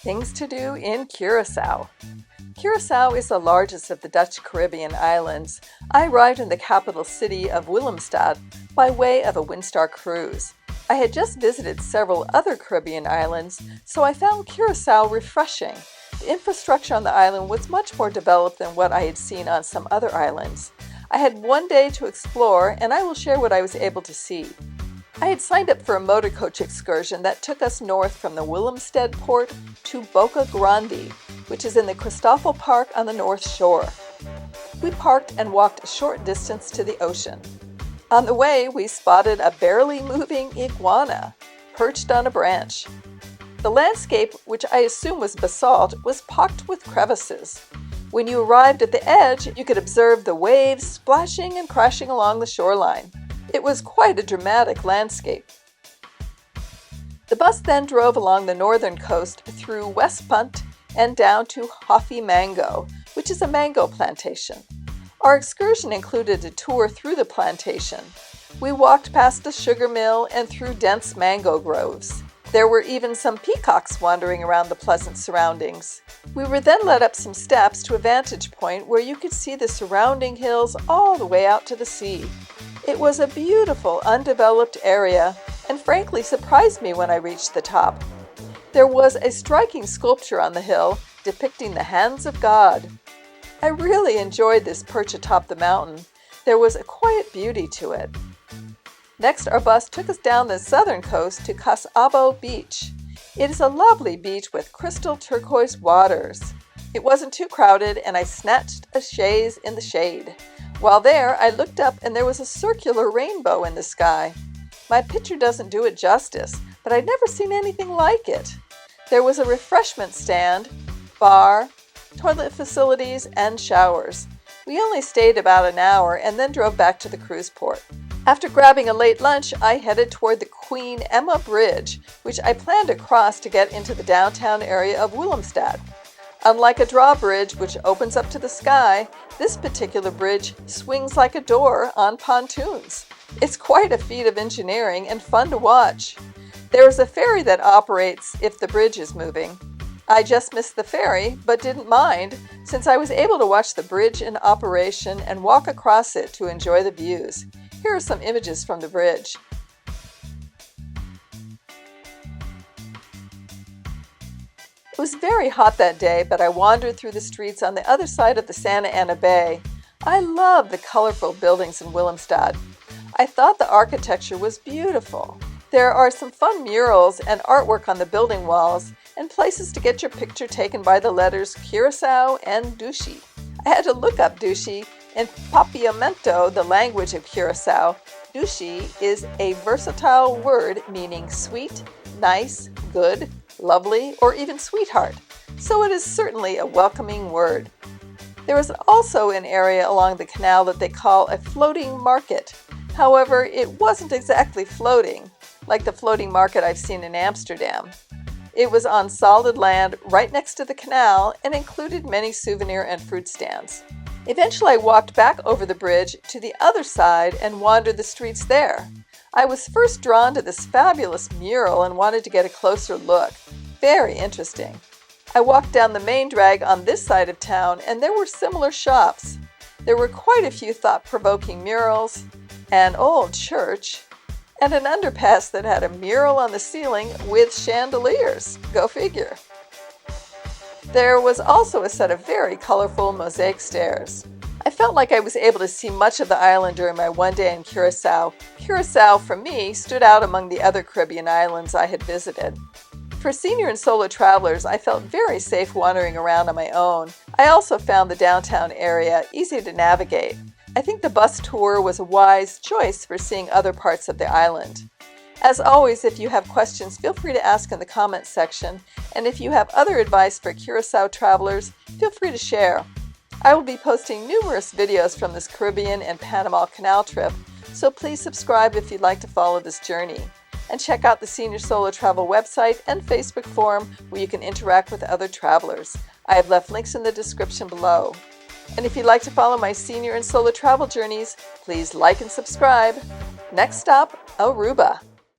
Things to do in Curacao. Curacao is the largest of the Dutch Caribbean islands. I arrived in the capital city of Willemstad by way of a Windstar cruise. I had just visited several other Caribbean islands, so I found Curacao refreshing. The infrastructure on the island was much more developed than what I had seen on some other islands. I had one day to explore, and I will share what I was able to see. I had signed up for a motor coach excursion that took us north from the Willemstad port to Boka Grandi, which is in the Cristofel Park on the north shore. We parked and walked a short distance to the ocean. On the way, we spotted a barely moving iguana perched on a branch. The landscape, which I assume was basalt, was pocked with crevices. When you arrived at the edge, you could observe the waves splashing and crashing along the shoreline. It was quite a dramatic landscape. The bus then drove along the northern coast through West Punt and down to Hofi Mango, which is a mango plantation. Our excursion included a tour through the plantation. We walked past a sugar mill and through dense mango groves. There were even some peacocks wandering around the pleasant surroundings. We were then led up some steps to a vantage point where you could see the surrounding hills all the way out to the sea. It was a beautiful, undeveloped area, and frankly surprised me when I reached the top. There was a striking sculpture on the hill depicting the hands of God. I really enjoyed this perch atop the mountain. There was a quiet beauty to it. Next, our bus took us down the southern coast to Cas Abao Beach. It is a lovely beach with crystal turquoise waters. It wasn't too crowded, and I snatched a chaise in the shade. While there, I looked up and there was a circular rainbow in the sky. My picture doesn't do it justice, but I'd never seen anything like it. There was a refreshment stand, bar, toilet facilities, and showers. We only stayed about an hour and then drove back to the cruise port. After grabbing a late lunch, I headed toward the Queen Emma Bridge, which I planned to cross to get into the downtown area of Willemstad. Unlike a drawbridge, which opens up to the sky, this particular bridge swings like a door on pontoons. It's quite a feat of engineering and fun to watch. There is a ferry that operates if the bridge is moving. I just missed the ferry, but didn't mind, since I was able to watch the bridge in operation and walk across it to enjoy the views. Here are some images from the bridge. It was very hot that day, but I wandered through the streets on the other side of the Santa Ana Bay. I love the colorful buildings in Willemstad. I thought the architecture was beautiful. There are some fun murals and artwork on the building walls, and places to get your picture taken by the letters Curacao and Dushi. I had to look up Dushi in Papiamento, the language of Curacao. Dushi is a versatile word meaning sweet, nice, good, lovely, or even sweetheart, so it is certainly a welcoming word. There is also an area along the canal that they call a floating market. However, it wasn't exactly floating, like the floating market I've seen in Amsterdam. It was on solid land right next to the canal and included many souvenir and fruit stands. Eventually, I walked back over the bridge to the other side and wandered the streets there. I was first drawn to this fabulous mural and wanted to get a closer look. Very interesting. I walked down the main drag on this side of town, and there were similar shops. There were quite a few thought-provoking murals, an old church, and an underpass that had a mural on the ceiling with chandeliers. Go figure. There was also a set of very colorful mosaic stairs. I felt like I was able to see much of the island during my one day in Curacao. Curacao, for me, stood out among the other Caribbean islands I had visited. For senior and solo travelers, I felt very safe wandering around on my own. I also found the downtown area easy to navigate. I think the bus tour was a wise choice for seeing other parts of the island. As always, if you have questions, feel free to ask in the comments section, and if you have other advice for Curacao travelers, feel free to share. I will be posting numerous videos from this Caribbean and Panama Canal trip, so please subscribe if you'd like to follow this journey. And check out the Senior Solo Travel website and Facebook forum where you can interact with other travelers. I have left links in the description below. And if you'd like to follow my senior and solo travel journeys, please like and subscribe. Next stop, Aruba.